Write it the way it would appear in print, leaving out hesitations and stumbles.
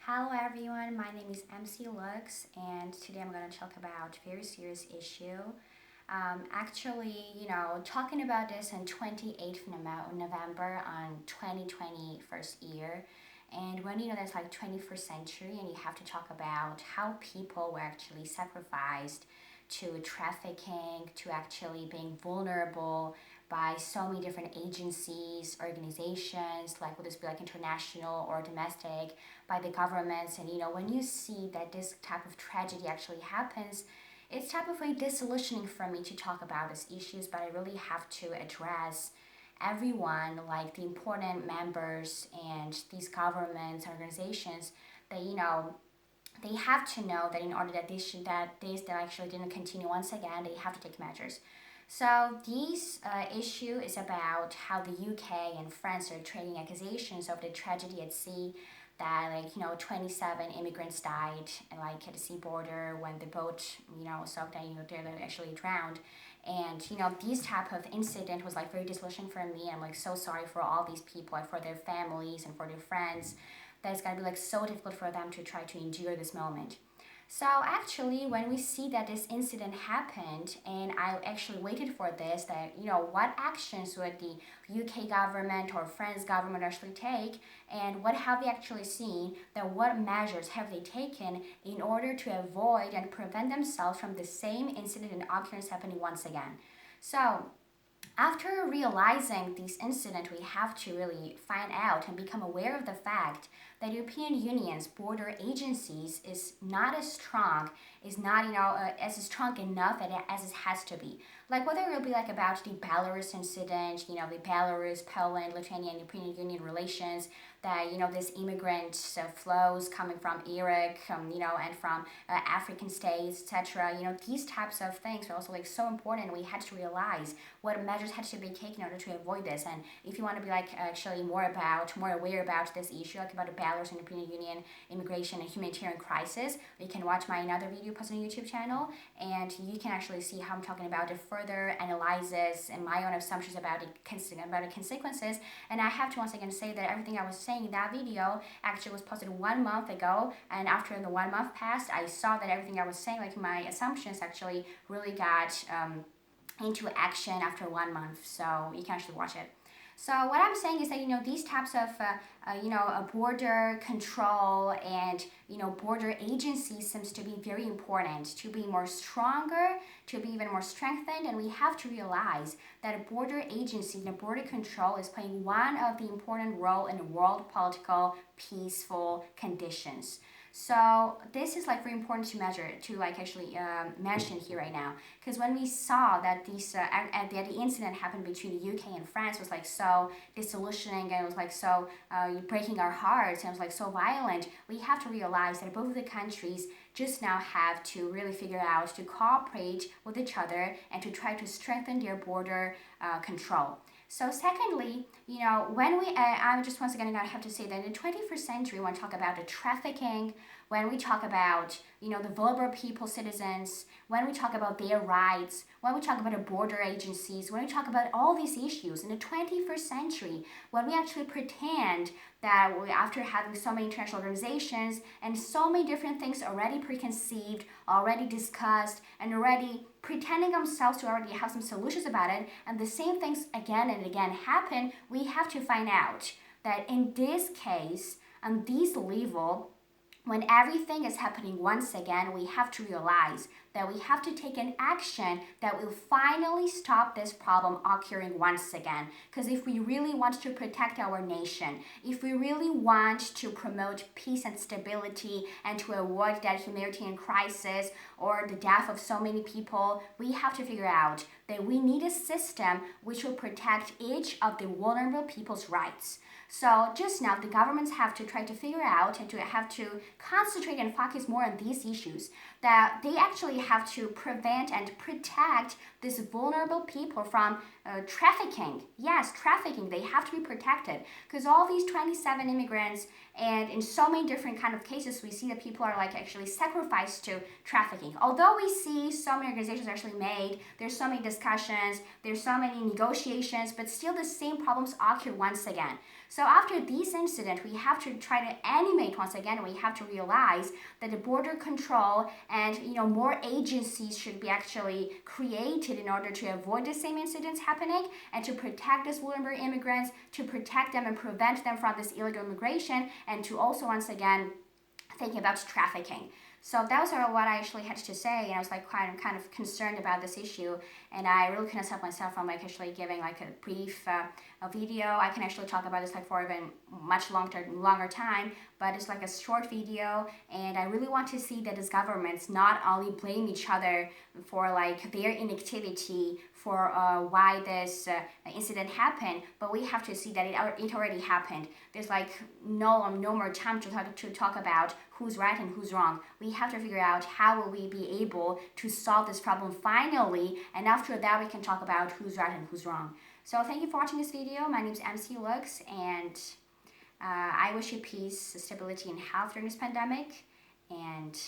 Hello everyone, my name is MC Lux and today I'm going to talk about a very serious issue. Talking about this on 28th November on 2020 first year. And when that's like 21st century and you have to talk about how people were actually sacrificed to trafficking, to actually being vulnerable by so many different agencies, organizations, like would this be like international or domestic, by the governments. And when you see that this type of tragedy actually happens, it's type of very disillusioning for me to talk about these issues, but I really have to address everyone, like the important members and these governments, organizations, that they have to know that in order that this that actually didn't continue once again, they have to take measures. So this issue is about how the UK and France are trading accusations of the tragedy at sea, that 27 immigrants died like at the sea border when the boat sucked and they actually drowned. And these type of incident was like very disillusioning for me. I'm like so sorry for all these people and for their families and for their friends, that it's gonna be like so difficult for them to try to endure this moment. So actually, when we see that this incident happened, and I actually waited for this, that what actions would the UK government or France government actually take, and what have they actually seen, that what measures have they taken in order to avoid and prevent themselves from the same incident and occurrence happening once again. So after realizing this incident, we have to really find out and become aware of the fact that European Union's border agencies is not as strong, is not as strong enough as it has to be. Like whether it will be like about the Belarus incident, the Belarus, Poland, Lithuania, and European Union relations, that this immigrant flows coming from Iraq, and from African states, etc. These types of things are also like so important. We had to realize what measures had to be taken in order to avoid this. And if you want to be like actually more aware about this issue, like about the Belarus and European Union immigration and humanitarian crisis, you can watch my another video posted on YouTube channel, and you can actually see how I'm talking about the further analysis and my own assumptions about the consequences. And I have to once again say that everything I was saying in that video actually was posted 1 month ago, and after the 1 month passed, I saw that everything I was saying, like my assumptions, actually really got into action after 1 month. So you can actually watch it. So what I'm saying is that these types of border control and border agencies seems to be very important to be more stronger, to be even more strengthened, and we have to realize that a border agency and a border control is playing one of the important role in world political peaceful conditions. So this is like very important to measure, to like actually mention here right now, because when we saw that the incident happened between the UK and France was like so disillusioning, and it was like so breaking our hearts, and it was like so violent, we have to realize that both of the countries just now have to really figure out to cooperate with each other and to try to strengthen their border control. So secondly, when I'm just once again gonna have to say that in the 21st century, when we talk about the trafficking, when we talk about the vulnerable people, citizens, when we talk about their rights, when we talk about the border agencies, when we talk about all these issues in the 21st century, when we actually pretend that after having so many international organizations and so many different things already preconceived, already discussed, and already pretending themselves to already have some solutions about it, and the same things again and again happen, we have to find out that in this case, on this level, when everything is happening once again, we have to realize that we have to take an action that will finally stop this problem occurring once again. Because if we really want to protect our nation, if we really want to promote peace and stability and to avoid that humanitarian crisis or the death of so many people, we have to figure out that we need a system which will protect each of the vulnerable people's rights. So just now, the governments have to try to figure out and to have to concentrate and focus more on these issues, that they actually have to prevent and protect these vulnerable people from trafficking. Yes, trafficking, they have to be protected, because all these 27 immigrants, and in so many different kind of cases, we see that people are like actually sacrificed to trafficking. Although we see so many organizations actually made, there's so many discussions, there's so many negotiations, but still the same problems occur once again. So after this incident, we have to try to animate once again. We have to realize that the border control and more agencies should be actually created in order to avoid the same incidents happening and to protect these vulnerable immigrants, to protect them and prevent them from this illegal immigration, and to also once again thinking about trafficking. So those are what I actually had to say, and I was like kind of concerned about this issue, and I really couldn't stop myself from like actually giving like a brief a video. I can actually talk about this like for even much longer time, but it's like a short video, and I really want to see that these governments not only blame each other for like their inactivity for why this incident happened, but we have to see that it already happened. There's like no more time to talk about who's right and who's wrong. We have to figure out how will we be able to solve this problem finally, and after that we can talk about who's right and who's wrong. So thank you for watching this video. My name is MC Lux, and I wish you peace, stability, and health during this pandemic. And